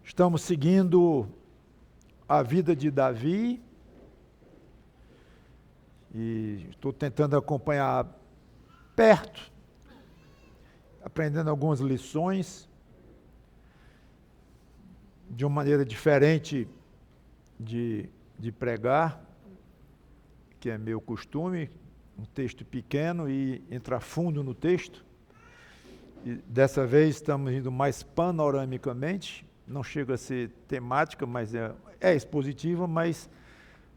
Estamos seguindo a vida de Davi e estou tentando acompanhar perto, aprendendo algumas lições de uma maneira diferente de pregar, que é meu costume, um texto pequeno e entrar fundo no texto. E dessa vez estamos indo mais panoramicamente, não chega a ser temática, mas é expositiva, mas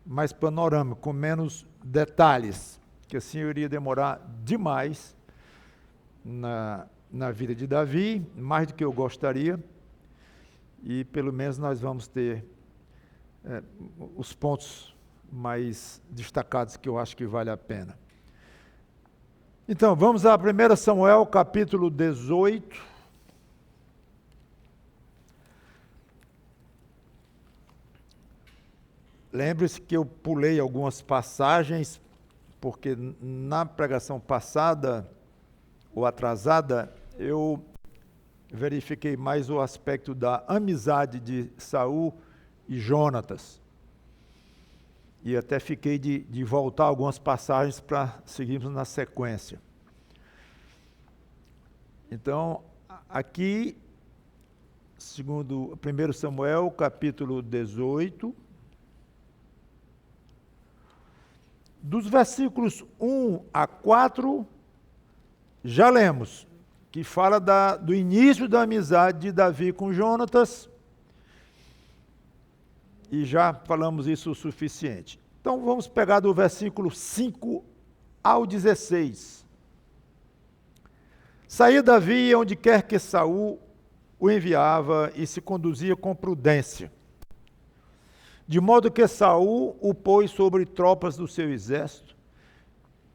mais panorâmica, com menos detalhes, que assim eu iria demorar demais na vida de Davi, mais do que eu gostaria, e pelo menos nós vamos ter os pontos mais destacados que eu acho que vale a pena. Então, vamos a 1 Samuel, capítulo 18. Lembre-se que eu pulei algumas passagens, porque na pregação passada, ou atrasada, eu verifiquei mais o aspecto da amizade de Saul e Jonatas. E até fiquei de voltar algumas passagens para seguirmos na sequência. Então, aqui, segundo 1 Samuel, capítulo 18, dos versículos 1 a 4, já lemos, que fala do início da amizade de Davi com Jonatas, e já falamos isso o suficiente. Então vamos pegar do versículo 5 ao 16. Saía Davi onde quer que Saul o enviava e se conduzia com prudência, de modo que Saul o pôs sobre tropas do seu exército,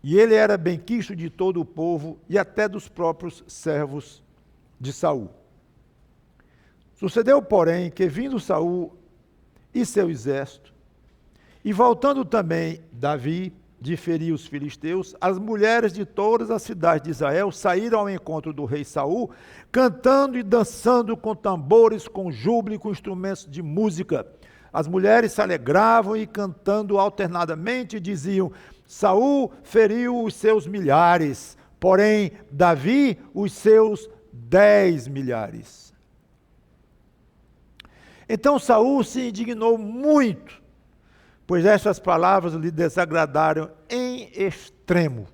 e ele era benquisto de todo o povo e até dos próprios servos de Saul. Sucedeu, porém, que vindo Saul e seu exército, e voltando também Davi de ferir os filisteus, as mulheres de todas as cidades de Israel saíram ao encontro do rei Saul, cantando e dançando com tambores, com júbilo e com instrumentos de música. As mulheres se alegravam e cantando alternadamente diziam: Saul feriu os seus milhares, porém Davi os seus 10 milhares. Então Saul se indignou muito, pois estas palavras lhe desagradaram em extremo.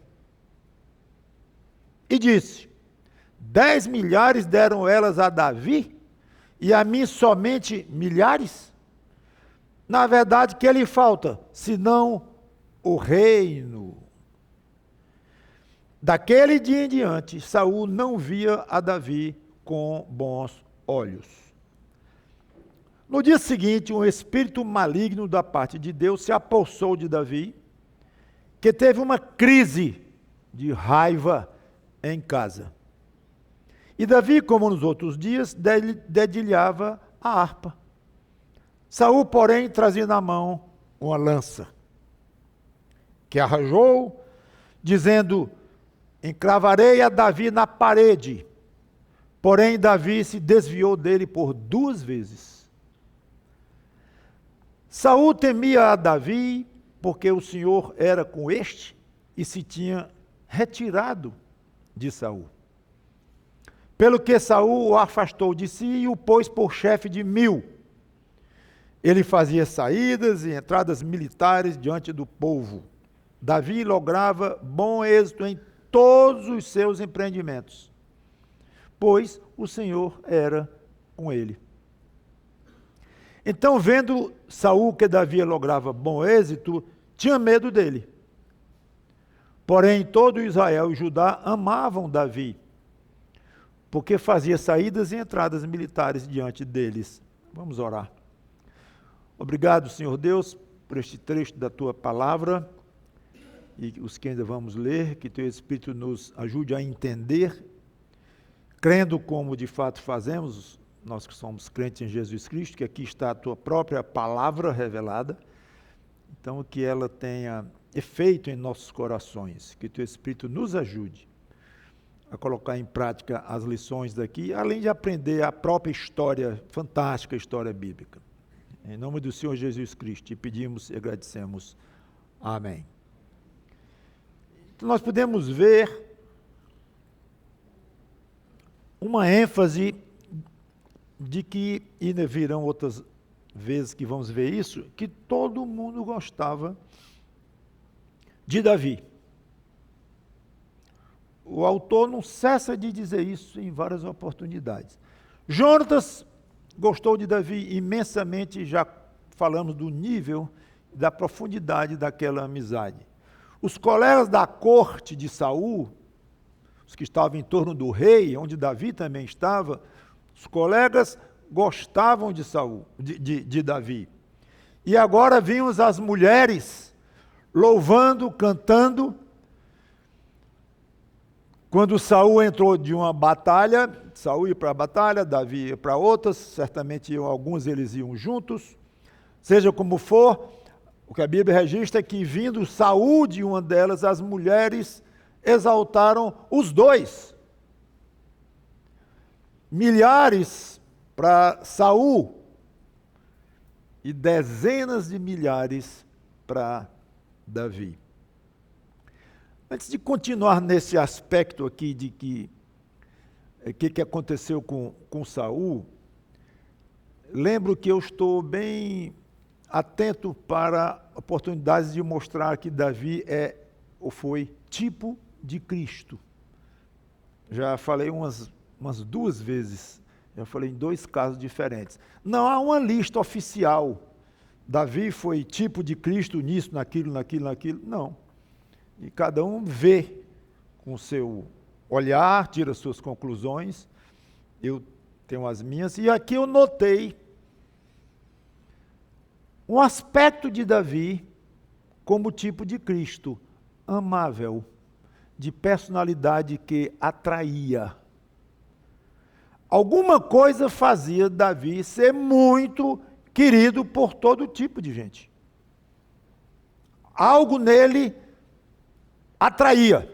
E disse: 10 milhares deram elas a Davi, e a mim somente milhares? Na verdade, que lhe falta, senão o reino? Daquele dia em diante, Saul não via a Davi com bons olhos. No dia seguinte, um espírito maligno da parte de Deus se apossou de Davi, que teve uma crise de raiva em casa. E Davi, como nos outros dias, dedilhava a harpa. Saul, porém, trazia na mão uma lança, que arranjou, dizendo: encravarei a Davi na parede. Porém, Davi se desviou dele por 2 vezes. Saul temia a Davi, porque o Senhor era com este e se tinha retirado de Saul. Pelo que Saul o afastou de si e o pôs por chefe de 1000. Ele fazia saídas e entradas militares diante do povo. Davi lograva bom êxito em todos os seus empreendimentos, pois o Senhor era com ele. Então, vendo Saul que Davi lograva bom êxito, tinha medo dele. Porém, todo Israel e Judá amavam Davi, porque fazia saídas e entradas militares diante deles. Vamos orar. Obrigado, Senhor Deus, por este trecho da Tua palavra, e os que ainda vamos ler, que Teu Espírito nos ajude a entender, crendo como de fato fazemos, nós que somos crentes em Jesus Cristo, que aqui está a Tua própria palavra revelada, então que ela tenha efeito em nossos corações, que Teu Espírito nos ajude a colocar em prática as lições daqui, além de aprender a própria história, fantástica história bíblica. Em nome do Senhor Jesus Cristo, te pedimos e agradecemos. Amém. Então, nós podemos ver uma ênfase de que, e virão outras vezes que vamos ver isso, que todo mundo gostava de Davi. O autor não cessa de dizer isso em várias oportunidades. Jonatas gostou de Davi imensamente, já falamos do nível, da profundidade daquela amizade. Os colegas da corte de Saul, os que estavam em torno do rei, onde Davi também estava, os colegas gostavam de Saul, de Davi. E agora vimos as mulheres louvando, cantando. Quando Saul entrou de uma batalha, Saul ia para a batalha, Davi ia para outras, certamente alguns eles iam juntos. Seja como for, o que a Bíblia registra é que, vindo Saul de uma delas, as mulheres exaltaram os dois. Milhares para Saul e dezenas de milhares para Davi. Antes de continuar nesse aspecto aqui de que aconteceu com Saul, lembro que eu estou bem atento para oportunidades de mostrar que Davi é ou foi tipo de Cristo. Já falei umas 2 vezes, já falei em 2 casos diferentes. Não há uma lista oficial. Davi foi tipo de Cristo nisso, naquilo, não. E cada um vê com o seu olhar, tira suas conclusões. Eu tenho as minhas. E aqui eu notei um aspecto de Davi como tipo de Cristo, amável, de personalidade que atraía. Alguma coisa fazia Davi ser muito querido por todo tipo de gente. Algo nele atraía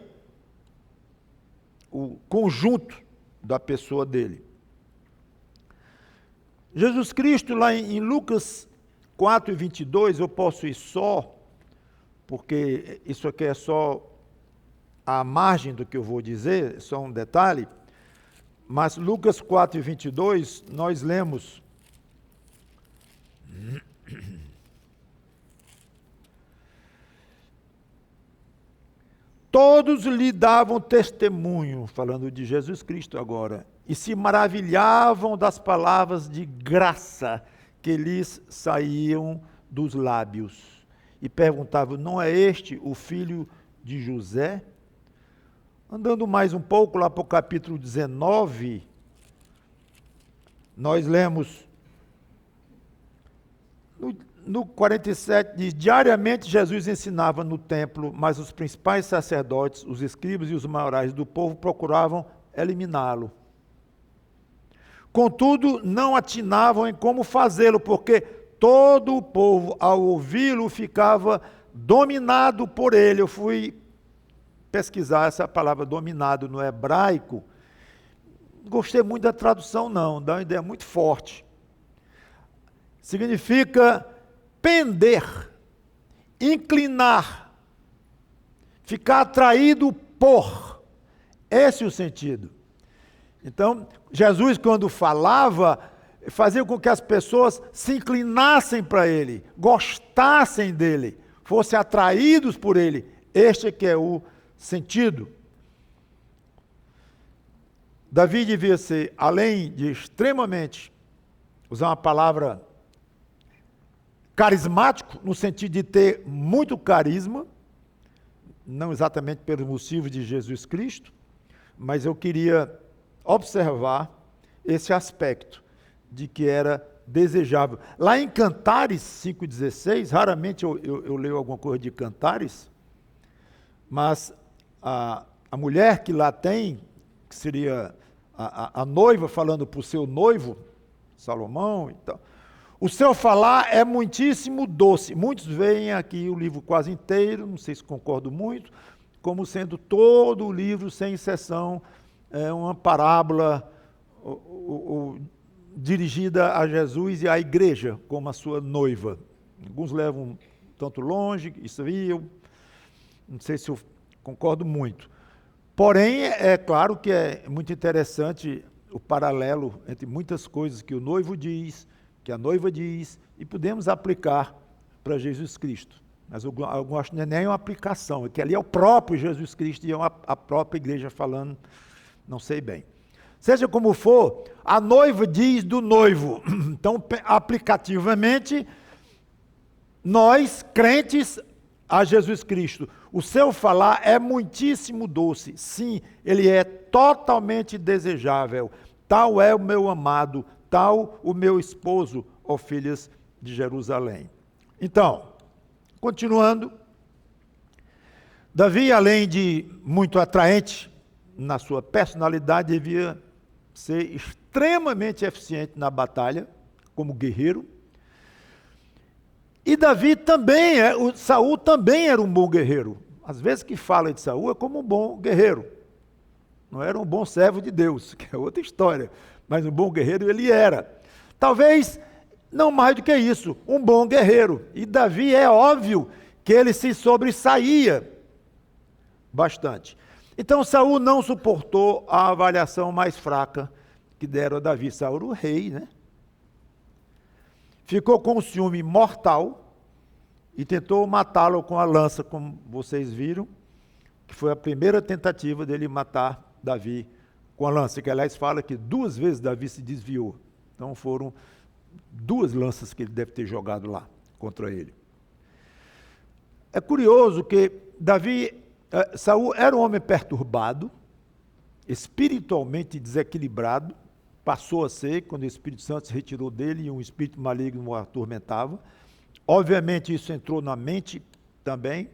o conjunto da pessoa dele. Jesus Cristo, lá em Lucas 4:22, eu posso ir só, porque isso aqui é só a margem do que eu vou dizer, só um detalhe, mas Lucas 4:22, nós lemos: todos lhe davam testemunho, falando de Jesus Cristo agora, e se maravilhavam das palavras de graça que lhes saíam dos lábios. E perguntavam: não é este o filho de José? Andando mais um pouco lá para o capítulo 19, nós lemos no 47, diz: diariamente Jesus ensinava no templo, mas os principais sacerdotes, os escribas e os maiorais do povo procuravam eliminá-lo. Contudo, não atinavam em como fazê-lo, porque todo o povo, ao ouvi-lo, ficava dominado por ele. Eu fui pesquisar essa palavra dominado no hebraico. Não gostei muito da tradução, não, dá uma ideia muito forte. Significa pender, inclinar, ficar atraído por. Esse é o sentido. Então, Jesus, quando falava, fazia com que as pessoas se inclinassem para ele, gostassem dele, fossem atraídos por ele. Este que é o sentido. Davi devia ser, além de extremamente, usar uma palavra, carismático, no sentido de ter muito carisma, não exatamente pelo motivo de Jesus Cristo, mas eu queria observar esse aspecto de que era desejável. Lá em Cantares 5,16, raramente eu leio alguma coisa de Cantares, mas a mulher que lá tem, que seria a noiva falando para o seu noivo, Salomão e tal, o seu falar é muitíssimo doce. Muitos veem aqui o livro quase inteiro, não sei se concordo muito, como sendo todo o livro, sem exceção, uma parábola dirigida a Jesus e à igreja como a sua noiva. Alguns levam tanto longe, isso aí eu não sei se eu concordo muito. Porém, é claro que é muito interessante o paralelo entre muitas coisas que o noivo diz, que a noiva diz, e podemos aplicar para Jesus Cristo. Mas eu acho que não é nem uma aplicação, é que ali é o próprio Jesus Cristo e é a própria igreja falando, não sei bem. Seja como for, a noiva diz do noivo. Então, aplicativamente, nós, crentes a Jesus Cristo, o seu falar é muitíssimo doce. Sim, ele é totalmente desejável. Tal é o meu amado, tal o meu esposo, ó filhas de Jerusalém. Então, continuando, Davi, além de muito atraente na sua personalidade, devia ser extremamente eficiente na batalha, como guerreiro. E Davi também, Saul também era um bom guerreiro. Às vezes que fala de Saul é como um bom guerreiro. Não era um bom servo de Deus, que é outra história. Mas um bom guerreiro ele era. Talvez não mais do que isso, um bom guerreiro. E Davi é óbvio que ele se sobressaía bastante. Então Saul não suportou a avaliação mais fraca que deram a Davi. Saul era o rei, né? Ficou com um ciúme mortal e tentou matá-lo com a lança, como vocês viram, que foi a primeira tentativa dele matar Davi com a lança, que aliás fala que 2 vezes Davi se desviou. Então foram 2 lanças que ele deve ter jogado lá contra ele. É curioso que Saul era um homem perturbado, espiritualmente desequilibrado, passou a ser, quando o Espírito Santo se retirou dele e um espírito maligno o atormentava. Obviamente isso entrou na mente também.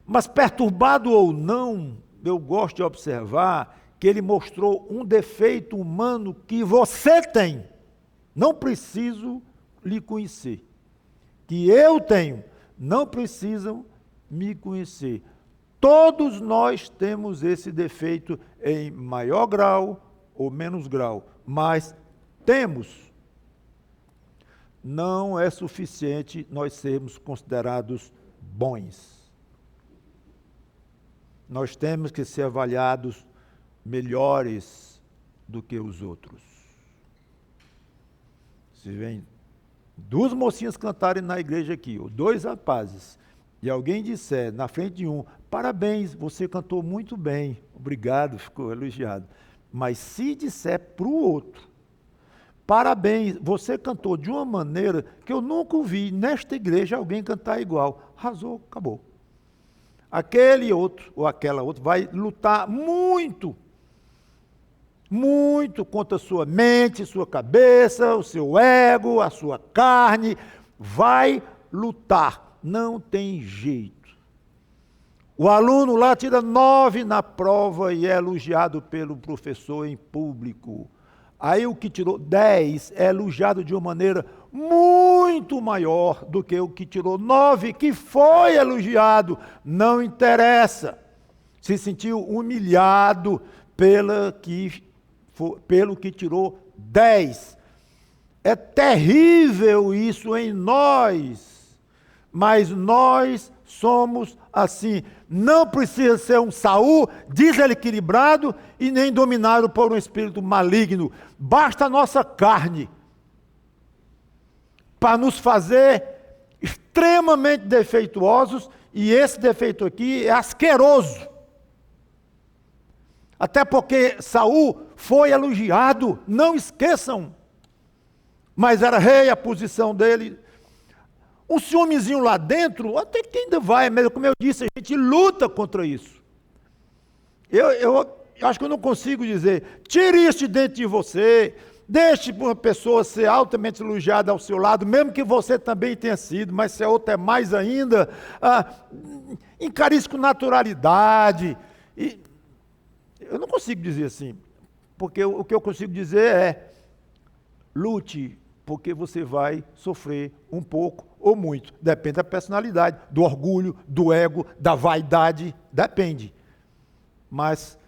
Mas perturbado ou não, eu gosto de observar que ele mostrou um defeito humano que você tem. Não preciso lhe conhecer. Que eu tenho, não precisam me conhecer. Todos nós temos esse defeito em maior grau ou menos grau, mas temos. Não é suficiente nós sermos considerados bons. Nós temos que ser avaliados melhores do que os outros. Se vem 2 mocinhas cantarem na igreja aqui, ou 2 rapazes, e alguém disser na frente de um, parabéns, você cantou muito bem, obrigado, ficou elogiado. Mas se disser para o outro, parabéns, você cantou de uma maneira que eu nunca ouvi nesta igreja alguém cantar igual. Arrasou, acabou. Aquele outro, ou aquela outra, vai lutar muito, muito contra a sua mente, sua cabeça, o seu ego, a sua carne. Vai lutar, não tem jeito. O aluno lá tira 9 na prova e é elogiado pelo professor em público. Aí o que tirou 10 é elogiado de uma maneira muito maior do que o que tirou 9, que foi elogiado. Não interessa. Se sentiu humilhado pelo que tirou 10. É terrível isso em nós, mas nós somos assim. Não precisa ser um Saul desequilibrado e nem dominado por um espírito maligno. Basta a nossa carne para nos fazer extremamente defeituosos, e esse defeito aqui é asqueroso. Até porque Saul foi elogiado, não esqueçam, mas era rei, a posição dele. Um ciúmezinho lá dentro, até que ainda vai, mas como eu disse, a gente luta contra isso. Eu acho que eu não consigo dizer, tire isso de dentro de você, deixe uma pessoa ser altamente elogiada ao seu lado, mesmo que você também tenha sido, mas se a outra é mais ainda, encare isso com naturalidade. E eu não consigo dizer assim, porque o que eu consigo dizer é, lute, porque você vai sofrer um pouco ou muito. Depende da personalidade, do orgulho, do ego, da vaidade, depende. Mas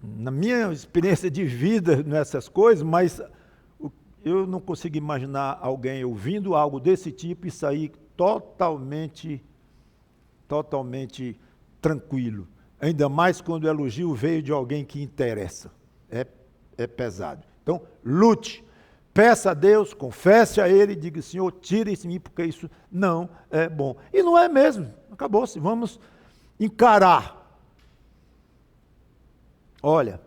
na minha experiência de vida nessas coisas, mas eu não consigo imaginar alguém ouvindo algo desse tipo e sair totalmente tranquilo. Ainda mais quando o elogio veio de alguém que interessa. É pesado. Então, lute. Peça a Deus, confesse a Ele, diga, Senhor, tire isso de mim, porque isso não é bom. E não é mesmo. Acabou-se. Vamos encarar. Olha,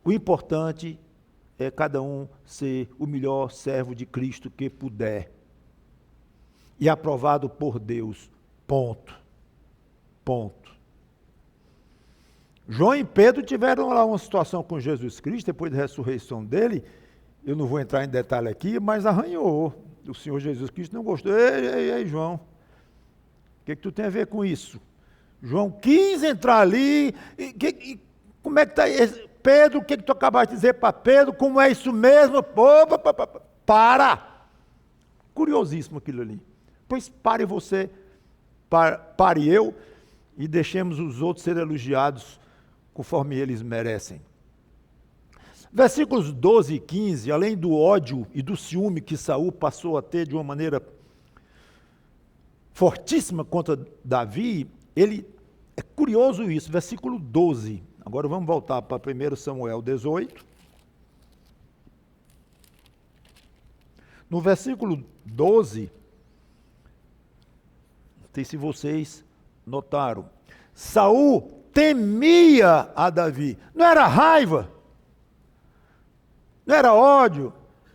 o importante é cada um ser o melhor servo de Cristo que puder. E aprovado por Deus. Ponto. João e Pedro tiveram lá uma situação com Jesus Cristo, depois da ressurreição dele. Eu não vou entrar em detalhe aqui, mas arranhou. O Senhor Jesus Cristo não gostou. Ei, João, o que tu tem a ver com isso? João quis entrar ali. Como é que está? Pedro, o que tu acabaste de dizer para Pedro? Como é isso mesmo? Para! Curiosíssimo aquilo ali. Pois pare você, pare eu, e deixemos os outros serem elogiados conforme eles merecem. Versículos 12 e 15, além do ódio e do ciúme que Saul passou a ter de uma maneira fortíssima contra Davi, é curioso isso, versículo 12. Agora vamos voltar para 1 Samuel 18. No versículo 12, não sei se vocês notaram, Saul temia a Davi. Não era raiva, não era ódio,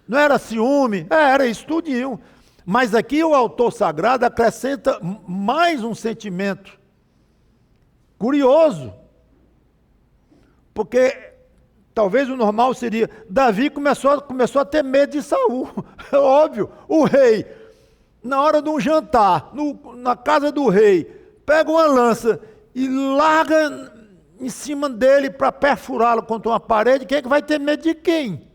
não era ciúme, era isso tudinho. Mas aqui o autor sagrado acrescenta mais um sentimento curioso. Porque talvez o normal seria, Davi começou a ter medo de Saul. É óbvio, o rei, na hora de um jantar, na casa do rei, pega uma lança e larga em cima dele para perfurá-lo contra uma parede. Quem é que vai ter medo de quem?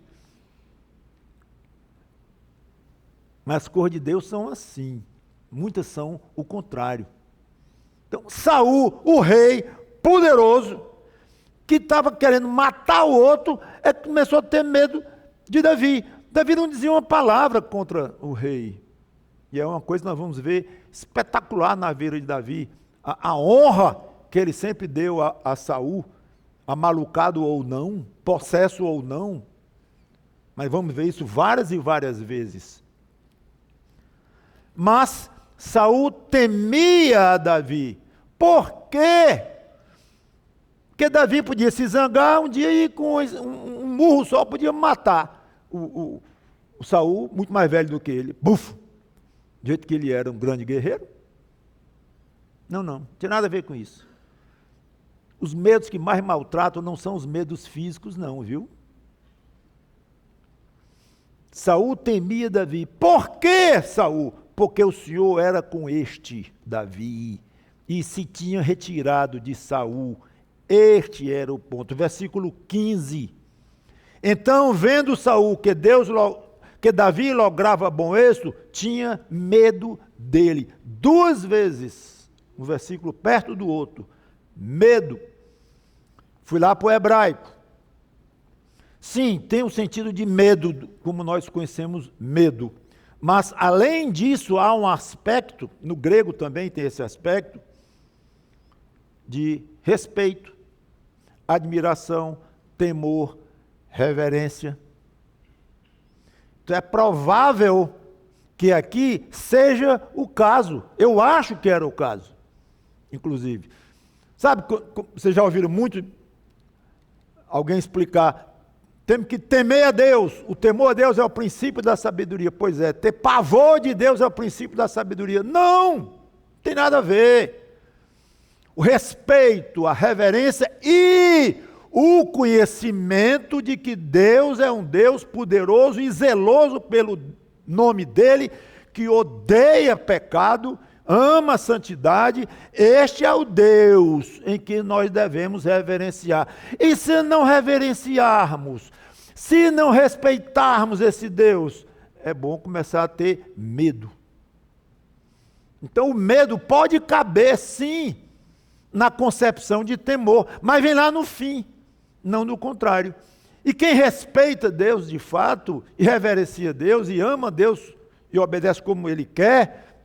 Mas as coisas de Deus são assim. Muitas são o contrário. Então, Saul, o rei poderoso, que estava querendo matar o outro, começou a ter medo de Davi. Davi não dizia uma palavra contra o rei. E é uma coisa que nós vamos ver espetacular na vida de Davi. A honra que ele sempre deu a Saul, amalucado ou não, possesso ou não. Mas vamos ver isso várias e várias vezes. Mas Saul temia a Davi. Por quê? Porque Davi podia se zangar um dia e com um murro só podia matar o Saul, muito mais velho do que ele. Bufo! Do jeito que ele era um grande guerreiro. Não tem nada a ver com isso. Os medos que mais maltratam não são os medos físicos, não, viu? Saul temia Davi. Por que, Saul? Porque o Senhor era com este Davi e se tinha retirado de Saul. Este era o ponto. Versículo 15. Então, vendo Saul que Davi lograva bom êxito, tinha medo dele. 2 vezes, um versículo perto do outro. Medo. Fui lá para o hebraico. Sim, tem o sentido de medo, como nós conhecemos medo. Mas, além disso, há um aspecto, no grego também tem esse aspecto, de respeito, admiração, temor, reverência. Então, é provável que aqui seja o caso. Eu acho que era o caso, inclusive. Sabe, vocês já ouviram muito alguém explicar, temos que temer a Deus, o temor a Deus é o princípio da sabedoria. Pois é, ter pavor de Deus é o princípio da sabedoria. Não tem nada a ver. O respeito, a reverência e o conhecimento de que Deus é um Deus poderoso e zeloso pelo nome dele, que odeia pecado, ama a santidade. Este é o Deus em que nós devemos reverenciar. E se não reverenciarmos, se não respeitarmos esse Deus, é bom começar a ter medo. Então o medo pode caber sim na concepção de temor, mas vem lá no fim. não do contrário. E quem respeita Deus de fato, e reverencia Deus, e ama Deus, e obedece como Ele quer,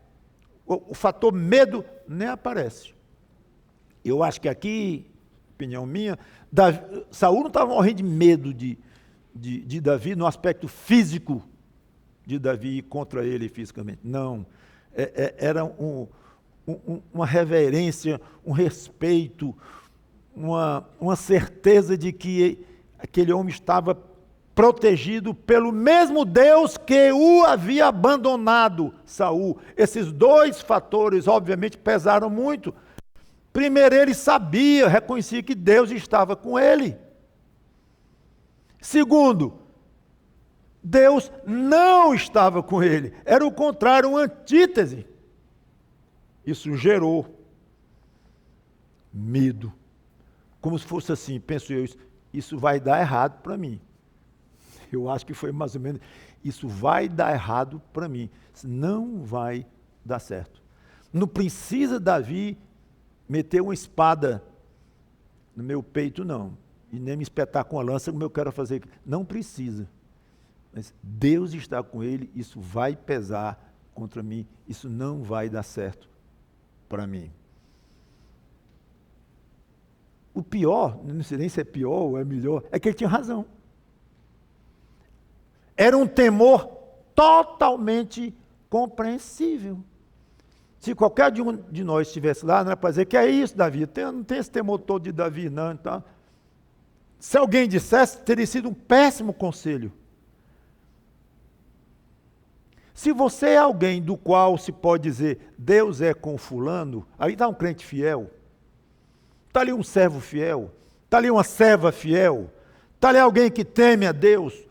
o fator medo nem aparece. Eu acho que aqui, opinião minha, Saul não estava morrendo de medo de Davi no aspecto físico de Davi contra ele fisicamente. Não. Era uma reverência, um respeito, uma certeza de que aquele homem estava protegido pelo mesmo Deus que o havia abandonado, Saul. Esses dois fatores, obviamente, pesaram muito. Primeiro, ele sabia, reconhecia que Deus estava com ele. Segundo, Deus não estava com ele. Era o contrário, uma antítese. Isso gerou medo. Como se fosse assim, penso eu, isso vai dar errado para mim. Eu acho que foi mais ou menos, isso vai dar errado para mim. Não vai dar certo. Não precisa Davi meter uma espada no meu peito, não. E nem me espetar com a lança como eu quero fazer. Não precisa. Mas Deus está com ele, isso vai pesar contra mim. Isso não vai dar certo para mim. O pior, não sei nem se é pior ou é melhor, é que ele tinha razão. Era um temor totalmente compreensível. Se qualquer de nós estivesse lá, não é para dizer que é isso, Davi, não tem esse temor todo de Davi, não. Então, se alguém dissesse, teria sido um péssimo conselho. Se você é alguém do qual se pode dizer, Deus é com fulano, aí está um crente fiel, está ali um servo fiel, está ali uma serva fiel, está ali alguém que teme a Deus,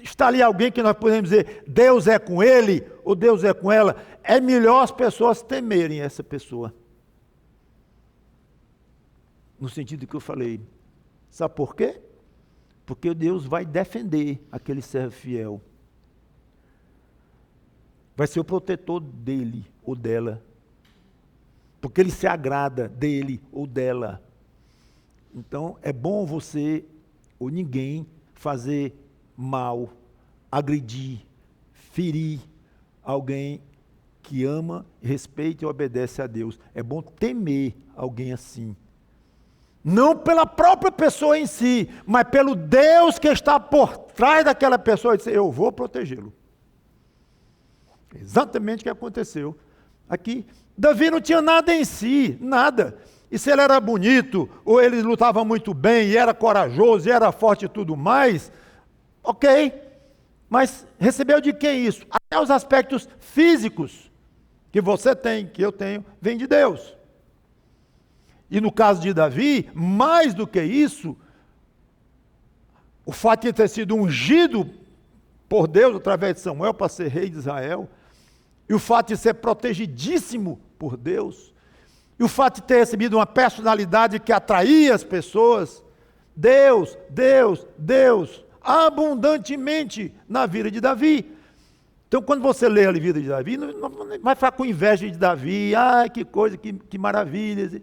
está ali alguém que nós podemos dizer, Deus é com ele, ou Deus é com ela, é melhor as pessoas temerem essa pessoa. No sentido que eu falei. Sabe por quê? Porque Deus vai defender aquele servo fiel. Vai ser o protetor dele ou dela. Porque ele se agrada dele ou dela. Então, é bom você ou ninguém fazer mal, agredir, ferir alguém que ama, respeita e obedece a Deus. É bom temer alguém assim. Não pela própria pessoa em si, mas pelo Deus que está por trás daquela pessoa e dizer, eu vou protegê-lo. Exatamente o que aconteceu aqui. Davi não tinha nada em si, nada. E se ele era bonito, ou ele lutava muito bem, e era corajoso, e era forte e tudo mais, ok. Mas recebeu de quem isso? Até os aspectos físicos que você tem, que eu tenho, vem de Deus. E no caso de Davi, mais do que isso, o fato de ter sido ungido por Deus através de Samuel para ser rei de Israel, e o fato de ser protegidíssimo por Deus, e o fato de ter recebido uma personalidade que atraía as pessoas, Deus, abundantemente na vida de Davi. Então, quando você lê a vida de Davi, não vai ficar com inveja de Davi, que coisa, que maravilha.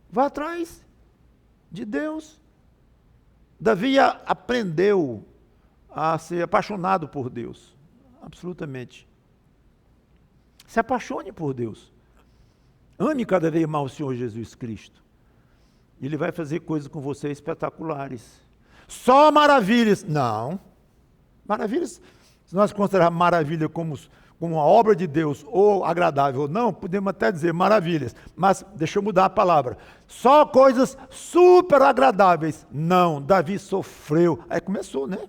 Vá atrás de Deus. Davi aprendeu a ser apaixonado por Deus. Absolutamente. Se apaixone por Deus. Ame cada vez mais o Senhor Jesus Cristo. Ele vai fazer coisas com você espetaculares. Só maravilhas. Não. Maravilhas, se nós considerarmos maravilha como uma obra de Deus, ou agradável ou não, podemos até dizer maravilhas. Mas deixa eu mudar a palavra. Só coisas super agradáveis. Não, Davi sofreu. Aí começou, né?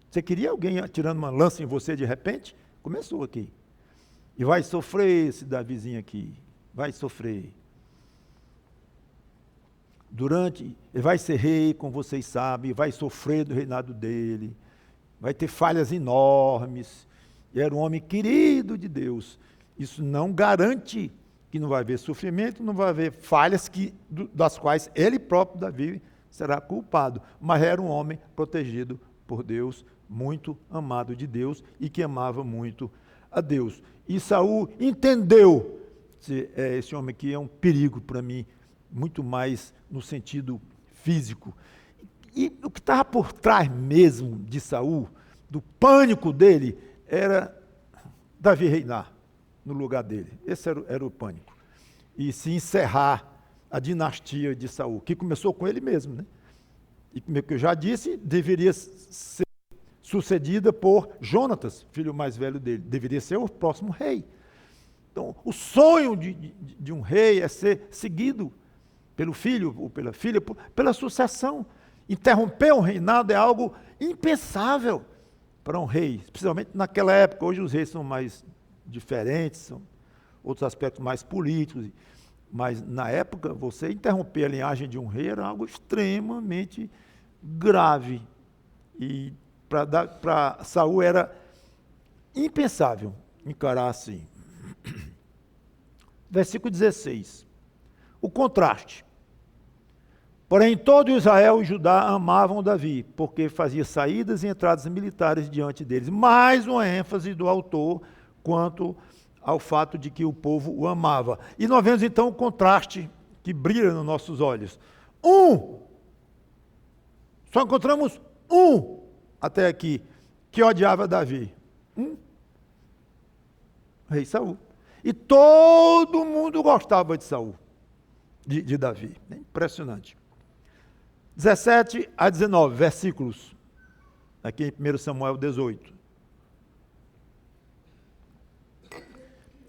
Você queria alguém atirando uma lança em você de repente? Começou aqui. E vai sofrer esse Davizinho aqui. Vai sofrer. Ele vai ser rei, como vocês sabem, vai sofrer do reinado dele. Vai ter falhas enormes. E era um homem querido de Deus. Isso não garante que não vai haver sofrimento, não vai haver falhas das quais ele próprio, Davi, será culpado. Mas era um homem protegido por Deus, muito amado de Deus e que amava muito a Deus. E Saul entendeu, esse homem aqui é um perigo para mim, muito mais no sentido físico. E o que estava por trás mesmo de Saul, do pânico dele, era Davi reinar no lugar dele. Esse era o pânico. E se encerrar a dinastia de Saul, que começou com ele mesmo, né? E como eu já disse, deveria ser sucedida por Jonatas, filho mais velho dele. Deveria ser o próximo rei. Então, o sonho de um rei é ser seguido pelo filho ou pela filha, pela sucessão. Interromper um reinado é algo impensável para um rei, especialmente naquela época. Hoje os reis são mais diferentes, são outros aspectos mais políticos, mas na época você interromper a linhagem de um rei era algo extremamente grave. E para Saul era impensável encarar assim. Versículo 16. O contraste. Porém, todo Israel e Judá amavam Davi, porque fazia saídas e entradas militares diante deles. Mais uma ênfase do autor quanto ao fato de que o povo o amava. E nós vemos então o contraste que brilha nos nossos olhos. Só encontramos um até aqui que odiava Davi. O rei Saul. E todo mundo gostava de Saul, de Davi. É impressionante. 17 a 19, versículos, aqui em 1 Samuel 18.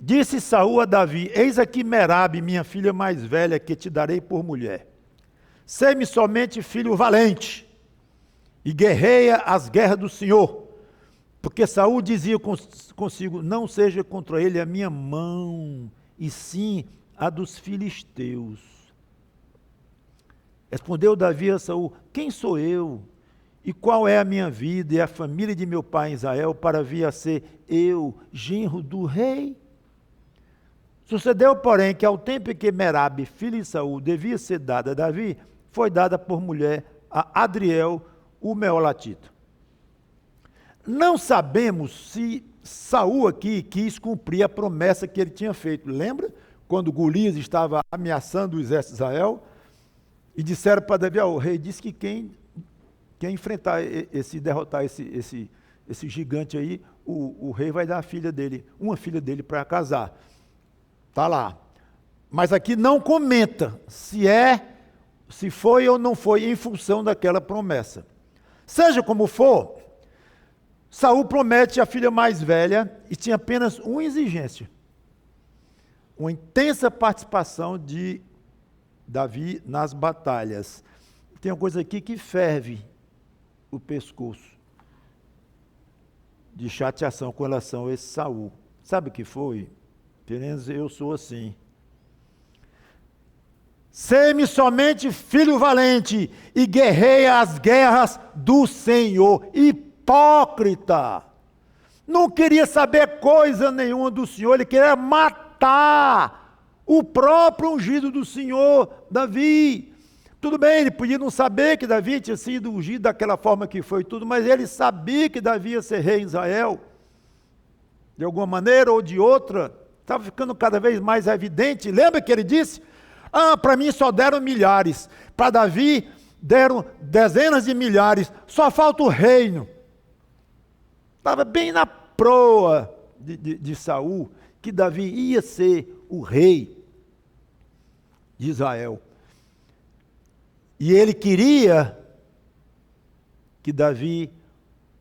Disse Saul a Davi: eis aqui Merabe, minha filha mais velha, que te darei por mulher. Sê-me somente filho valente, e guerreia as guerras do Senhor. Porque Saul dizia consigo: não seja contra ele a minha mão, e sim a dos filisteus. Respondeu Davi a Saul: quem sou eu? E qual é a minha vida e a família de meu pai Israel para vir a ser eu, genro do rei? Sucedeu, porém, que ao tempo em que Merabe, filho de Saul, devia ser dada a Davi, foi dada por mulher a Adriel, o Meolatita. Não sabemos se Saul aqui quis cumprir a promessa que ele tinha feito. Lembra? Quando Golias estava ameaçando o exército de Israel, e disseram para Davi: o rei disse que quem enfrentar derrotar esse gigante aí, o rei vai dar uma filha dele para casar. Está lá. Mas aqui não comenta se foi ou não foi em função daquela promessa. Seja como for, Saul promete a filha mais velha e tinha apenas uma exigência: uma intensa participação de Davi nas batalhas. Tem uma coisa aqui que ferve o pescoço de chateação com relação a esse Saul. Sabe o que foi? Pelo menos eu sou assim. Sê-me somente filho valente e guerreia as guerras do Senhor. Hipócrita! Não queria saber coisa nenhuma do Senhor, ele queria matar o próprio ungido do Senhor, Davi. Tudo bem, ele podia não saber que Davi tinha sido ungido daquela forma que foi tudo, mas ele sabia que Davi ia ser rei em Israel. De alguma maneira ou de outra, estava ficando cada vez mais evidente. Lembra que ele disse: para mim só deram milhares, para Davi deram dezenas de milhares, só falta o reino. Estava bem na proa de Saul, que Davi ia ser o rei de Israel. E ele queria que Davi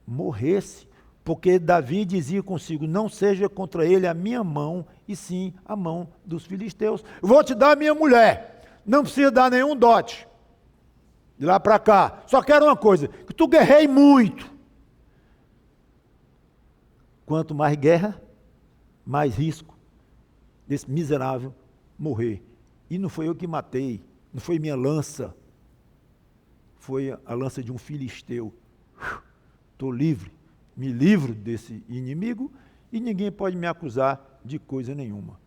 morresse, porque Davi dizia consigo: não seja contra ele a minha mão, e sim a mão dos filisteus. Eu vou te dar a minha mulher, não precisa dar nenhum dote, de lá para cá, só quero uma coisa, que tu guerreie muito. Quanto mais guerra, mais risco desse miserável morrer. E não foi eu que matei, não foi minha lança, foi a lança de um filisteu. Estou livre, me livro desse inimigo e ninguém pode me acusar de coisa nenhuma.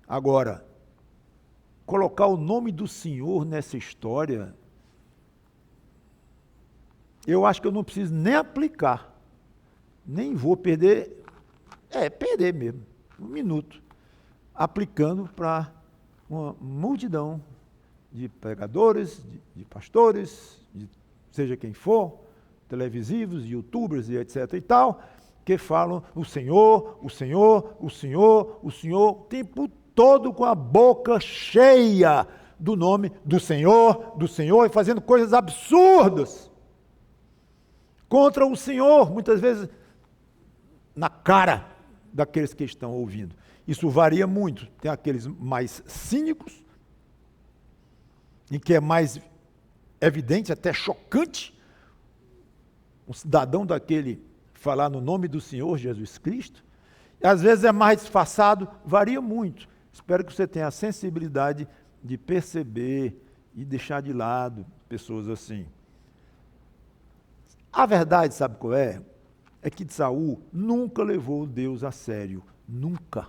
Agora, colocar o nome do Senhor nessa história, eu acho que eu não preciso nem aplicar, nem vou perder mesmo, um minuto, aplicando para uma multidão de pregadores, de pastores, de seja quem for, televisivos, youtubers e etc e tal, que falam o Senhor, o Senhor, o Senhor, o Senhor, o tempo todo com a boca cheia do nome do Senhor, e fazendo coisas absurdas contra o Senhor, muitas vezes na cara daqueles que estão ouvindo. Isso varia muito. Tem aqueles mais cínicos, em que é mais evidente, até chocante, um cidadão daquele falar no nome do Senhor Jesus Cristo. E às vezes é mais disfarçado, varia muito. Espero que você tenha a sensibilidade de perceber e deixar de lado pessoas assim. A verdade, sabe qual é? É que Saul nunca levou Deus a sério. Nunca.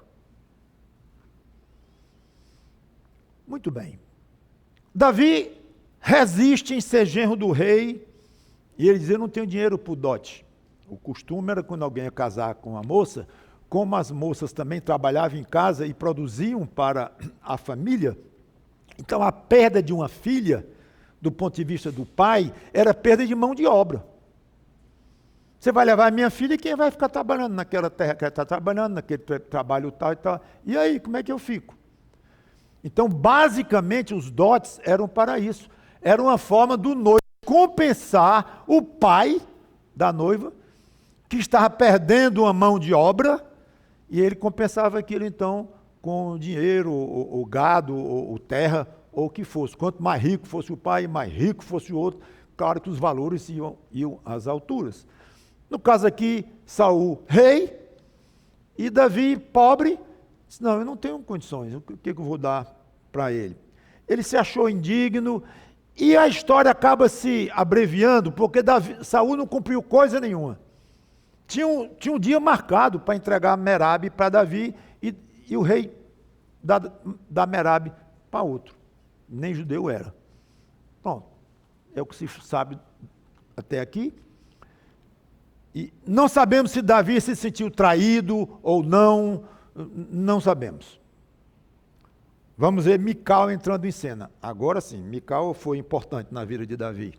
Muito bem. Davi resiste em ser genro do rei e ele diz, eu não tenho dinheiro para o dote. O costume era quando alguém ia casar com uma moça, como as moças também trabalhavam em casa e produziam para a família, então a perda de uma filha, do ponto de vista do pai, era perda de mão de obra. Você vai levar a minha filha e quem vai ficar trabalhando naquela terra que ela está trabalhando, naquele trabalho tal e tal. E aí, como é que eu fico? Então, basicamente, os dotes eram para isso. Era uma forma do noivo compensar o pai da noiva, que estava perdendo uma mão de obra, e ele compensava aquilo, então, com dinheiro, ou gado, ou terra, ou o que fosse. Quanto mais rico fosse o pai, mais rico fosse o outro, claro que os valores iam às alturas. No caso aqui, Saul, rei, e Davi, pobre, disse, não, eu não tenho condições, o que eu vou dar para ele? Ele se achou indigno, e a história acaba se abreviando, porque Saul não cumpriu coisa nenhuma. Tinha um dia marcado para entregar Merabe para Davi, e o rei da Merabe para outro. Nem judeu era. Pronto, é o que se sabe até aqui. E não sabemos se Davi se sentiu traído ou não, não sabemos. Vamos ver Mical entrando em cena. Agora sim, Mical foi importante na vida de Davi.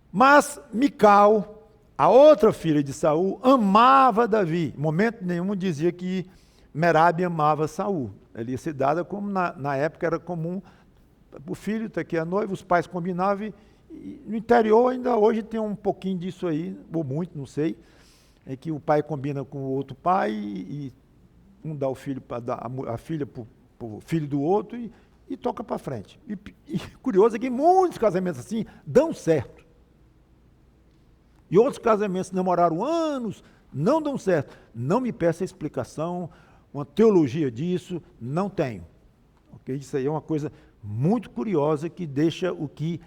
Mas Mical, a outra filha de Saul, amava Davi. Em momento nenhum dizia que Merabe amava Saul. Ela ia ser dada como na época era comum. O filho está aqui a noiva, os pais combinavam e no interior ainda hoje tem um pouquinho disso aí, ou muito, não sei, é que o pai combina com o outro pai e um dá o filho para dar a filha para o filho do outro e toca para frente. E curioso é que muitos casamentos assim dão certo. E outros casamentos namoraram anos, não dão certo. Não me peça explicação, uma teologia disso, não tenho. Okay? Isso aí é uma coisa muito curiosa que deixa o que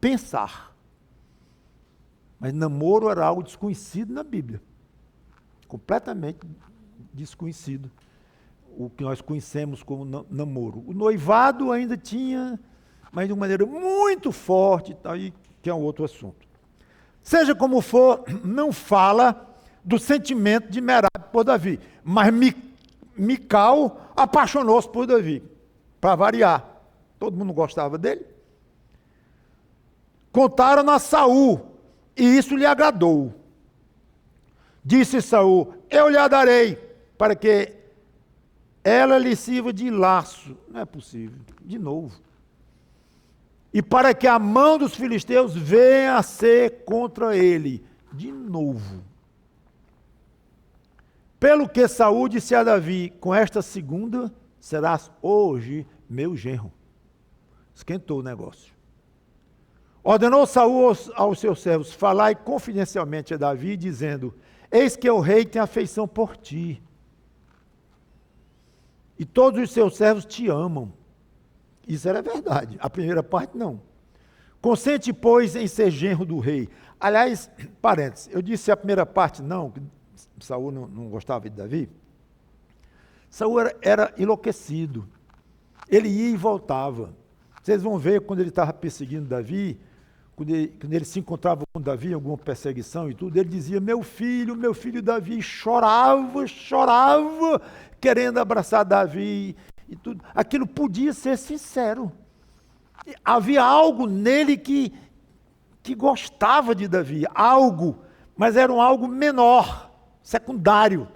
pensar. Mas namoro era algo desconhecido na Bíblia. Completamente desconhecido. O que nós conhecemos como namoro. O noivado ainda tinha, mas de uma maneira muito forte, aí, que é um outro assunto. Seja como for, não fala do sentimento de Merabe por Davi. Mas Mical apaixonou-se por Davi. Para variar. Todo mundo gostava dele. Contaram a Saul, e isso lhe agradou. Disse Saul, eu lhe a darei, para que ela lhe sirva de laço. Não é possível, de novo. E para que a mão dos filisteus venha a ser contra ele, de novo. Pelo que Saul disse a Davi, com esta segunda serás hoje meu genro. Esquentou o negócio. Ordenou Saul aos seus servos, falai confidencialmente a Davi, dizendo, eis que o rei tem afeição por ti, e todos os seus servos te amam. Isso era verdade, a primeira parte não. Consente, pois, em ser genro do rei. Aliás, parênteses, eu disse a primeira parte não, que Saul não gostava de Davi. Saul era enlouquecido, ele ia e voltava. Vocês vão ver quando ele estava perseguindo Davi, quando ele se encontrava com Davi em alguma perseguição e tudo, ele dizia, meu filho Davi, chorava, querendo abraçar Davi, e tudo. Aquilo podia ser sincero. Havia algo nele que gostava de Davi, algo, mas era um algo menor, secundário.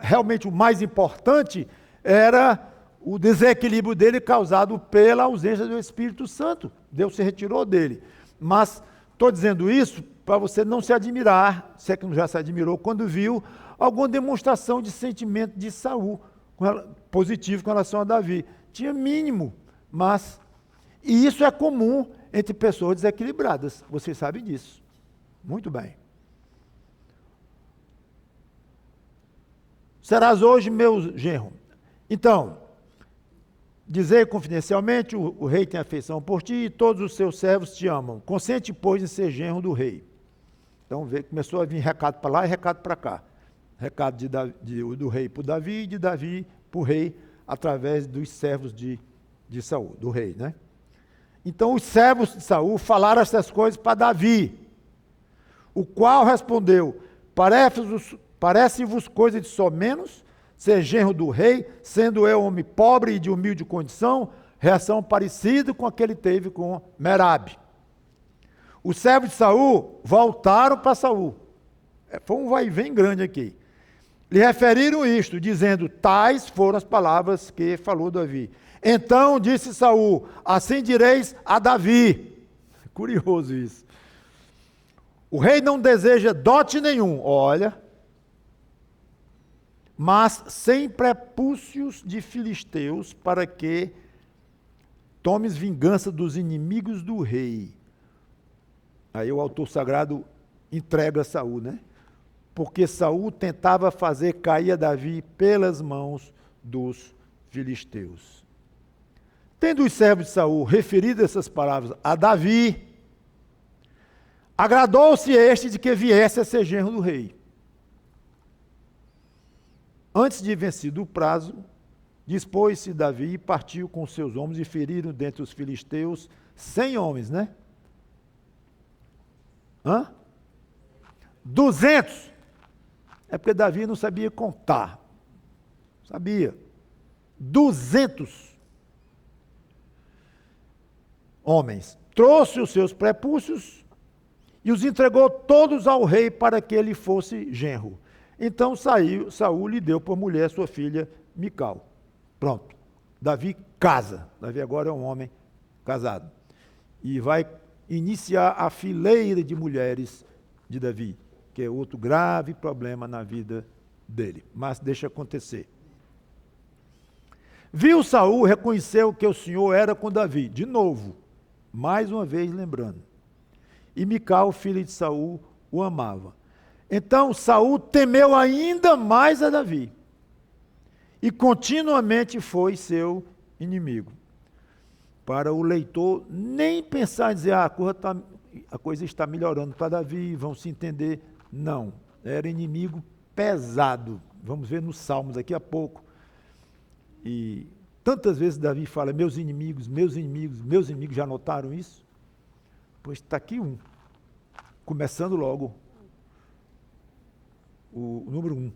Realmente o mais importante era o desequilíbrio dele causado pela ausência do Espírito Santo. Deus se retirou dele. Mas estou dizendo isso para você não se admirar, se é que não já se admirou, quando viu alguma demonstração de sentimento de Saul, positivo com relação a Davi. Tinha mínimo, mas... E isso é comum entre pessoas desequilibradas. Vocês sabem disso. Muito bem. Serás hoje meu genro. Então, dizer confidencialmente, o rei tem afeição por ti e todos os seus servos te amam. Consente, pois, em ser genro do rei. Então, começou a vir recado para lá e recado para cá. Recado do rei para Davi e de Davi para o rei, através dos servos de Saul, do rei, né? Então, os servos de Saul falaram essas coisas para Davi, o qual respondeu: parece-vos coisa de somenos ser genro do rei, sendo eu homem pobre e de humilde condição? Reação parecida com a que ele teve com Merabe. Os servos de Saul voltaram para Saul. Foi um vai e vem grande aqui. Lhe referiram isto, dizendo: tais foram as palavras que falou Davi. Então disse Saul: assim direis a Davi. Curioso isso. O rei não deseja dote nenhum, olha, mas sem prepúcios de filisteus, para que tomes vingança dos inimigos do rei. Aí o autor sagrado entrega a Saul, né? Porque Saul tentava fazer cair a Davi pelas mãos dos filisteus. Tendo os servos de Saul referido essas palavras a Davi, agradou-se este de que viesse a ser genro do rei. Antes de vencido o prazo, dispôs-se Davi e partiu com seus homens e feriram dentre os filisteus 100 homens, né? 200. É porque Davi não sabia contar. Sabia. 200 homens. Trouxe os seus prepúcios e os entregou todos ao rei para que ele fosse genro. Então Saul lhe deu por mulher sua filha Mical. Pronto. Davi casa. Davi agora é um homem casado. E vai iniciar a fileira de mulheres de Davi, que é outro grave problema na vida dele. Mas deixa acontecer. Viu Saul, reconheceu que o Senhor era com Davi. De novo, mais uma vez lembrando. E Mical, filha de Saul, o amava. Então Saul temeu ainda mais a Davi. E continuamente foi seu inimigo. Para o leitor nem pensar em dizer, a coisa está melhorando para Davi, vão se entender. Não, era inimigo pesado. Vamos ver nos Salmos daqui a pouco. E tantas vezes Davi fala, meus inimigos, já notaram isso? Pois está aqui um. Começando logo, o número 1,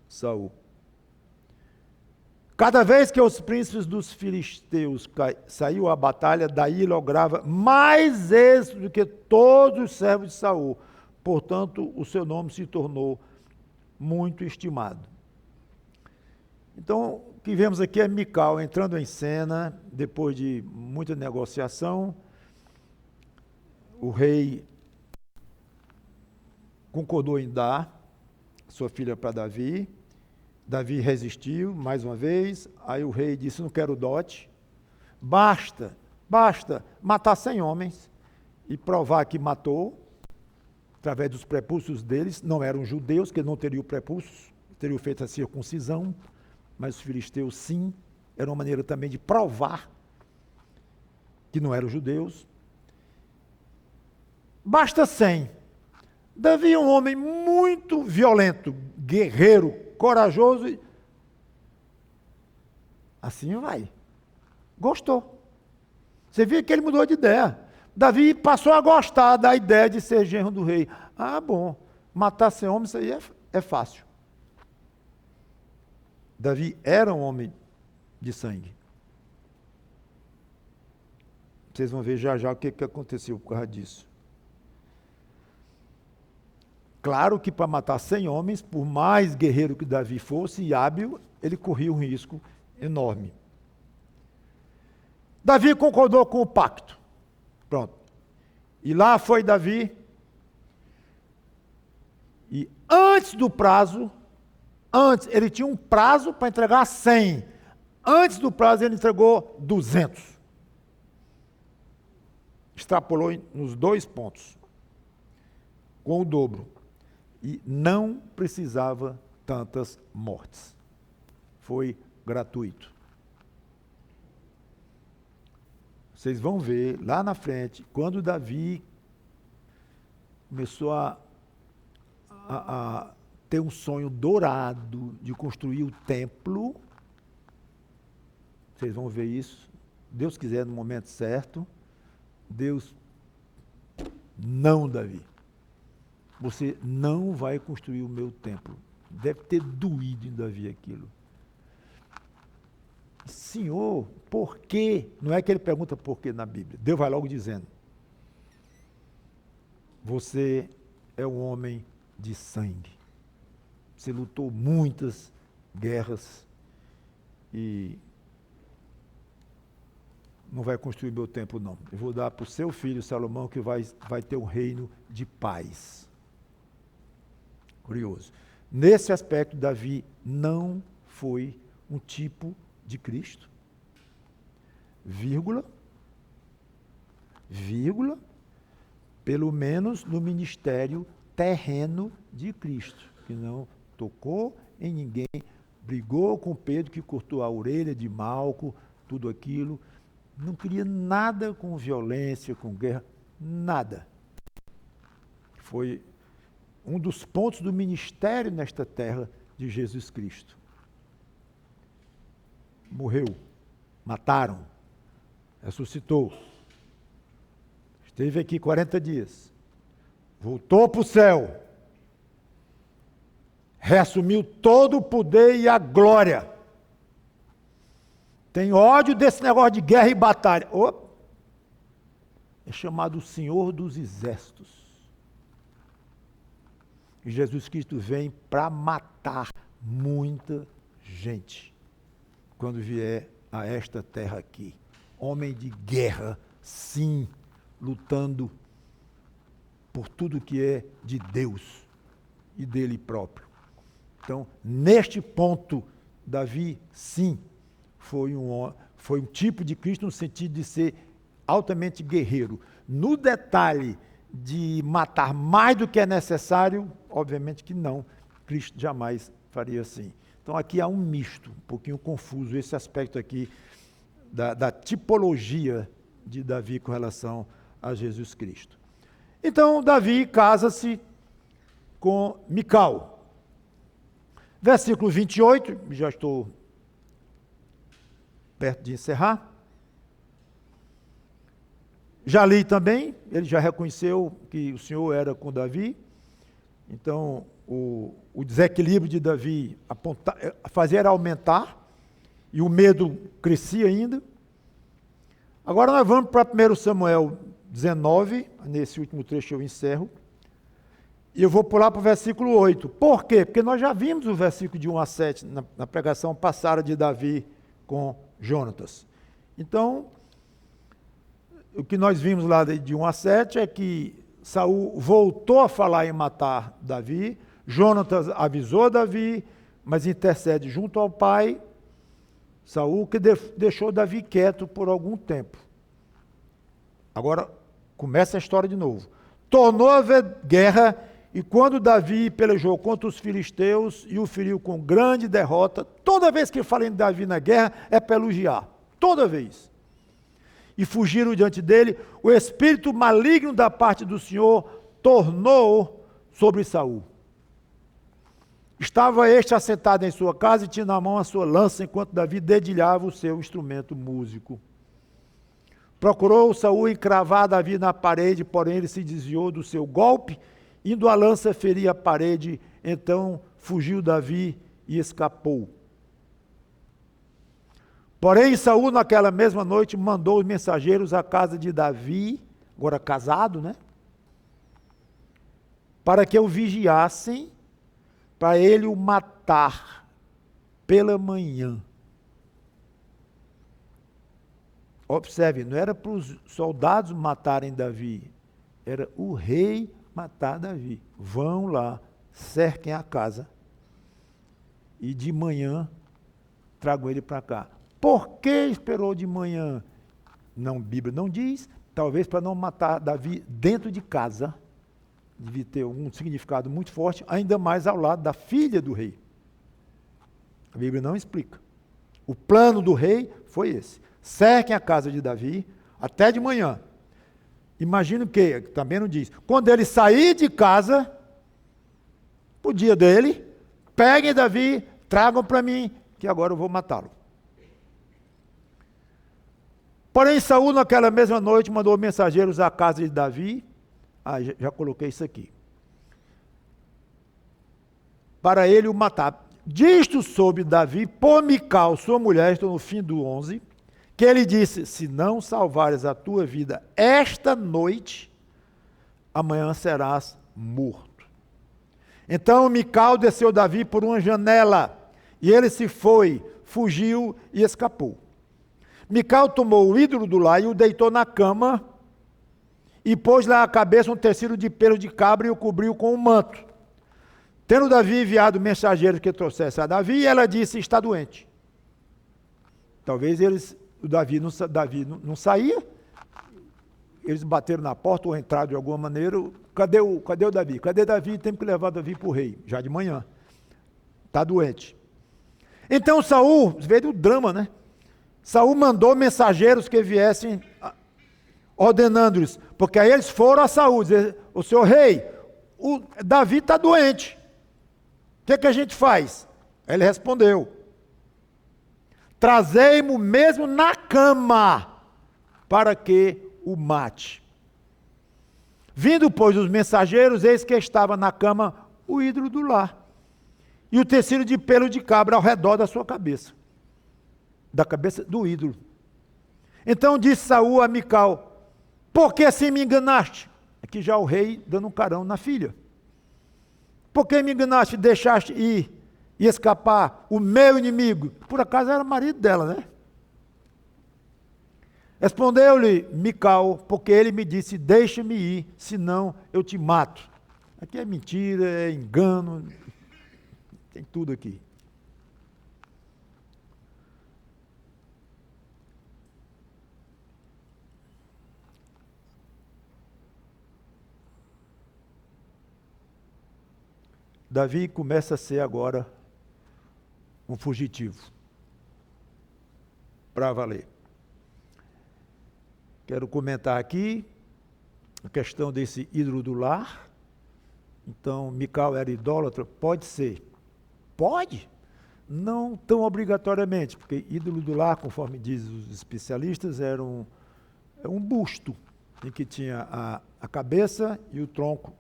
Saul. Cada vez que os príncipes dos filisteus saíam à batalha, daí lograva mais êxito do que todos os servos de Saul. Portanto, o seu nome se tornou muito estimado. Então, o que vemos aqui é Mical entrando em cena, depois de muita negociação. O rei concordou em dar sua filha para Davi. Davi resistiu, mais uma vez. Aí o rei disse, não quero dote. Basta matar 100 homens e provar que matou, através dos prepúcios deles. Não eram judeus, que não teriam prepúcios, teriam feito a circuncisão, mas os filisteus sim. Era uma maneira também de provar que não eram judeus. Basta 100. Davi é um homem muito violento, guerreiro, corajoso, assim vai. Gostou. Você viu que ele mudou de ideia. Davi passou a gostar da ideia de ser genro do rei. Ah, bom, matar 100 homens, isso aí é fácil. Davi era um homem de sangue. Vocês vão ver já já o que aconteceu por causa disso. Claro que para matar 100 homens, por mais guerreiro que Davi fosse e hábil, ele corria um risco enorme. Davi concordou com o pacto. Pronto. E lá foi Davi. E antes do prazo, ele tinha um prazo para entregar 100. Antes do prazo ele entregou 200. Extrapolou nos 2 pontos. Com o dobro. E não precisava tantas mortes. Foi gratuito. Vocês vão ver lá na frente, quando Davi começou a ter um sonho dourado de construir o templo. Vocês vão ver isso. Deus quiser, no momento certo. Deus, não, Davi. Você não vai construir o meu templo. Deve ter doído em Davi aquilo. Senhor, por quê? Não é que ele pergunta por quê na Bíblia. Deus vai logo dizendo. Você é um homem de sangue. Você lutou muitas guerras e não vai construir meu templo, não. Eu vou dar para o seu filho, Salomão, que vai ter um reino de paz. Curioso. Nesse aspecto, Davi não foi um tipo de Cristo. Vírgula, pelo menos no ministério terreno de Cristo, que não tocou em ninguém, brigou com Pedro, que cortou a orelha de Malco, tudo aquilo, não queria nada com violência, com guerra, nada. Foi um dos pontos do ministério nesta terra de Jesus Cristo. Morreu, mataram, ressuscitou, esteve aqui 40 dias, voltou para o céu, reassumiu todo o poder e a glória. Tem ódio desse negócio de guerra e batalha. É chamado Senhor dos Exércitos. E Jesus Cristo vem para matar muita gente quando vier a esta terra aqui. Homem de guerra, sim, lutando por tudo que é de Deus e dele próprio. Então, neste ponto, Davi, sim, foi um tipo de Cristo no sentido de ser altamente guerreiro. No detalhe de matar mais do que é necessário, obviamente que não. Cristo jamais faria assim. Então aqui há um misto, um pouquinho confuso, esse aspecto aqui da tipologia de Davi com relação a Jesus Cristo. Então Davi casa-se com Mical. Versículo 28, já estou perto de encerrar. Já li também, ele já reconheceu que o Senhor era com Davi. Então, o desequilíbrio de Davi fazia aumentar, e o medo crescia ainda. Agora nós vamos para 1 Samuel 19, nesse último trecho eu encerro, e eu vou pular para o versículo 8. Por quê? Porque nós já vimos o versículo de 1 a 7 na pregação passada de Davi com Jonatas. Então, o que nós vimos lá de 1 a 7 é que Saul voltou a falar em matar Davi, Jonatas avisou Davi, mas intercede junto ao pai, Saul, que deixou Davi quieto por algum tempo. Agora, começa a história de novo. Tornou a haver guerra, e quando Davi pelejou contra os filisteus e o feriu com grande derrota, toda vez que fala em Davi na guerra, é para elogiar. Toda vez. E fugiram diante dele, o espírito maligno da parte do Senhor tornou sobre Saul. Estava este assentado em sua casa e tinha na mão a sua lança, enquanto Davi dedilhava o seu instrumento músico. Procurou Saul encravar Davi na parede, porém ele se desviou do seu golpe, indo a lança ferir a parede, então fugiu Davi e escapou. Porém, Saul, naquela mesma noite, mandou os mensageiros à casa de Davi, agora casado, né? Para que o vigiassem, para ele o matar pela manhã. Observe, não era para os soldados matarem Davi, era o rei matar Davi. Vão lá, cerquem a casa e de manhã tragam ele para cá. Por que esperou de manhã? Não, a Bíblia não diz, talvez para não matar Davi dentro de casa. Devia ter um significado muito forte, ainda mais ao lado da filha do rei. A Bíblia não explica. O plano do rei foi esse. Cerquem a casa de Davi até de manhã. Imagina que, também não diz, quando ele sair de casa, o dia dele, peguem Davi, tragam para mim, que agora eu vou matá-lo. Porém, Saul, naquela mesma noite, mandou mensageiros à casa de Davi. Já coloquei isso aqui. Para ele o matar. Disto soube Davi por Mical, sua mulher, estou no fim do 11, que ele disse, se não salvares a tua vida esta noite, amanhã serás morto. Então Mical desceu Davi por uma janela, e ele se foi, fugiu e escapou. Mical tomou o ídolo do lar e o deitou na cama, e pôs lá a cabeça um tecido de pelo de cabra e o cobriu com um manto. Tendo Davi enviado mensageiros que trouxesse a Davi, ela disse, está doente. Talvez o Davi não saía, eles bateram na porta ou entraram de alguma maneira, cadê o Davi? Cadê Davi? Temos que levar Davi para o rei, já de manhã. Está doente. Então Saul, veio do drama, né? Saul mandou mensageiros que viessem ordenando-lhes, porque aí eles foram a Saul, dizer, o senhor rei, o Davi está doente, o que a gente faz? Ele respondeu, trazei-mo mesmo na cama, para que o mate. Vindo, pois, os mensageiros, eis que estava na cama o ídolo do lar, e o tecido de pelo de cabra ao redor da sua cabeça, da cabeça do ídolo. Então disse Saul a Mical, por que assim me enganaste? Aqui já o rei dando um carão na filha. Por que me enganaste, deixaste ir e escapar o meu inimigo? Por acaso era marido dela, né? Respondeu-lhe Mical, porque ele me disse, deixa-me ir, senão eu te mato. Aqui é mentira, é engano, tem tudo aqui. Davi começa a ser agora um fugitivo, para valer. Quero comentar aqui a questão desse ídolo do lar. Então, Mical era idólatra? Pode ser. Pode. Não tão obrigatoriamente, porque ídolo do lar, conforme dizem os especialistas, era um busto, em que tinha a cabeça e o tronco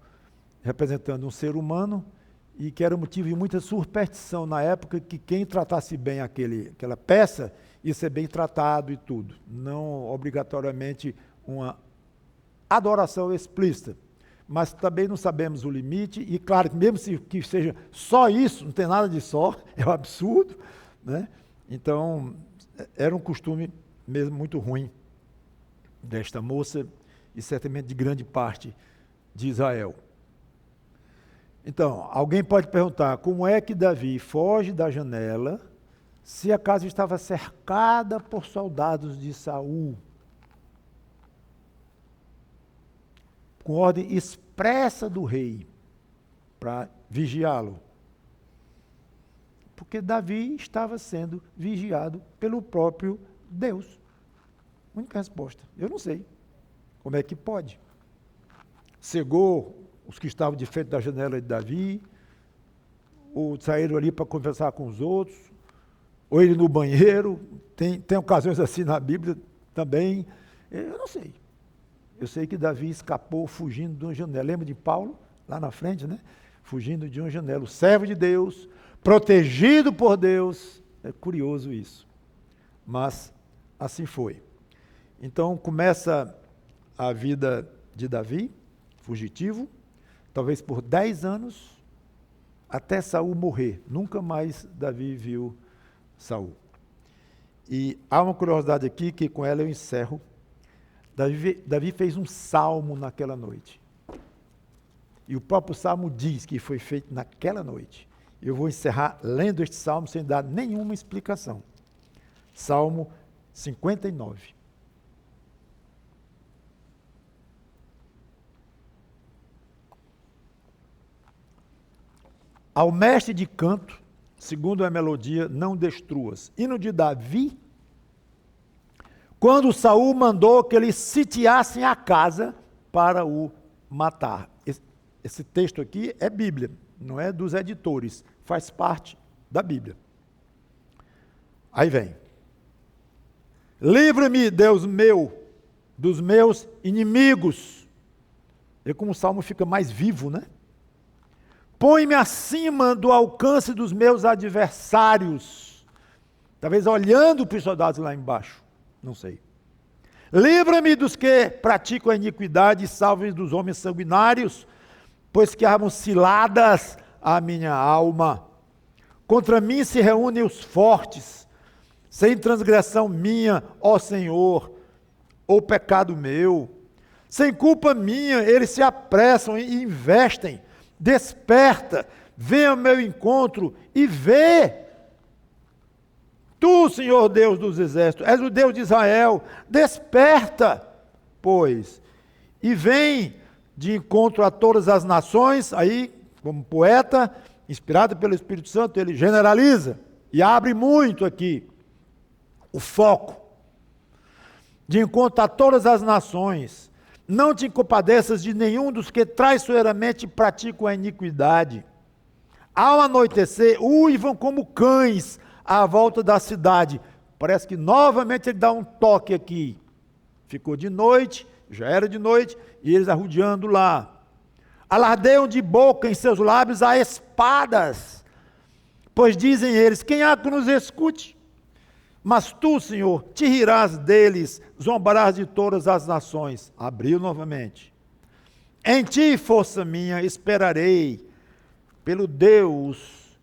representando um ser humano, e que era motivo de muita superstição na época, que quem tratasse bem aquela peça ia ser bem tratado e tudo. Não obrigatoriamente uma adoração explícita. Mas também não sabemos o limite, e claro, mesmo que seja só isso, não tem nada de só, é um absurdo, né? Então, era um costume mesmo muito ruim desta moça, e certamente de grande parte de Israel. Então, alguém pode perguntar, como é que Davi foge da janela se a casa estava cercada por soldados de Saul? Com ordem expressa do rei para vigiá-lo. Porque Davi estava sendo vigiado pelo próprio Deus. Única resposta, eu não sei. Como é que pode? Cegou os que estavam de frente da janela de Davi, ou saíram ali para conversar com os outros, ou ele no banheiro, tem ocasiões assim na Bíblia também, eu não sei. Eu sei que Davi escapou fugindo de uma janela. Lembra de Paulo, lá na frente, né? Fugindo de uma janela. O servo de Deus, protegido por Deus. É curioso isso. mas assim foi. Então começa a vida de Davi, fugitivo, talvez por 10 anos, até Saul morrer. Nunca mais Davi viu Saul. E há uma curiosidade aqui, que com ela eu encerro. Davi fez um salmo naquela noite. E o próprio salmo diz que foi feito naquela noite. Eu vou encerrar lendo este salmo sem dar nenhuma explicação. Salmo 59. Ao mestre de canto, segundo a melodia, não destruas. Hino de Davi, quando Saul mandou que eles sitiassem a casa para o matar. Esse texto aqui é Bíblia, não é dos editores, faz parte da Bíblia. Aí vem. Livra-me, Deus meu, dos meus inimigos. E como o salmo fica mais vivo, né? Põe-me acima do alcance dos meus adversários. Talvez olhando para os soldados lá embaixo. Não sei. Livra-me dos que praticam a iniquidade e salve-me dos homens sanguinários, pois que armam ciladas a minha alma. Contra mim se reúnem os fortes, sem transgressão minha, ó Senhor, ou pecado meu. Sem culpa minha, eles se apressam e investem. Desperta, venha ao meu encontro e vê. Tu, Senhor Deus dos exércitos, és o Deus de Israel, desperta, pois, e vem de encontro a todas as nações. Aí, como poeta, inspirado pelo Espírito Santo, ele generaliza e abre muito aqui o foco. De encontro a todas as nações, não te compadeças de nenhum dos que traiçoeiramente praticam a iniquidade. Ao anoitecer, uivam como cães à volta da cidade. Parece que novamente ele dá um toque aqui. Ficou de noite, já era de noite, e eles arrodeando lá. Alardeiam de boca em seus lábios a espadas, pois dizem eles, quem há que nos escute? Mas tu, Senhor, te rirás deles, zombarás de todas as nações. Abriu novamente. Em ti, força minha, esperarei pelo Deus,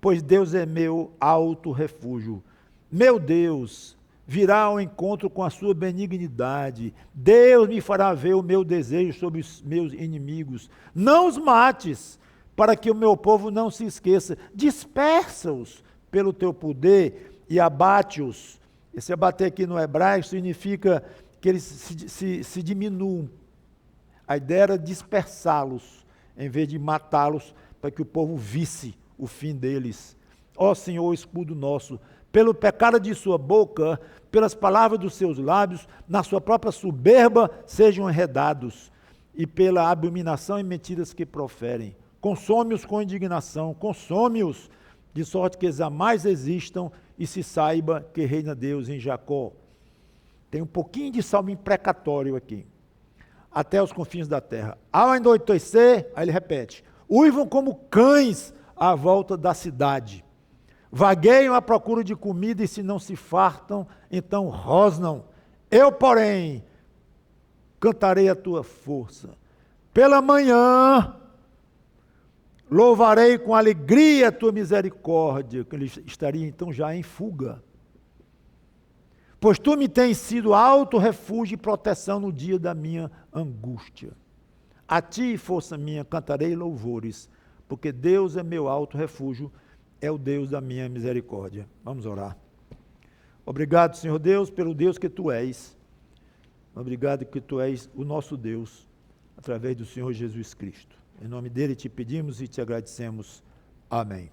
pois Deus é meu alto refúgio. Meu Deus virá ao encontro com a sua benignidade. Deus me fará ver o meu desejo sobre os meus inimigos. Não os mates, para que o meu povo não se esqueça. Dispersa-os pelo teu poder e abate-os. Esse abater aqui no hebraico significa que eles se diminuam. A ideia era dispersá-los, em vez de matá-los, para que o povo visse o fim deles. Ó Senhor, escudo nosso, pelo pecado de sua boca, pelas palavras dos seus lábios, na sua própria soberba sejam enredados, e pela abominação e mentiras que proferem. Consome-os com indignação, consome-os, de sorte que eles jamais existam e se saiba que reina Deus em Jacó. Tem um pouquinho de salmo imprecatório aqui. Até os confins da terra. Ao anoitecer, aí ele repete, uivam como cães à volta da cidade. Vagueiam à procura de comida e se não se fartam, então rosnam. Eu, porém, cantarei a tua força. Pela manhã, louvarei com alegria a tua misericórdia, que ele estaria então já em fuga. Pois tu me tens sido alto refúgio e proteção no dia da minha angústia. A ti, força minha, cantarei louvores, porque Deus é meu alto refúgio, é o Deus da minha misericórdia. Vamos orar. Obrigado, Senhor Deus, pelo Deus que tu és. Obrigado que tu és o nosso Deus, através do Senhor Jesus Cristo. Em nome dele te pedimos e te agradecemos. Amém.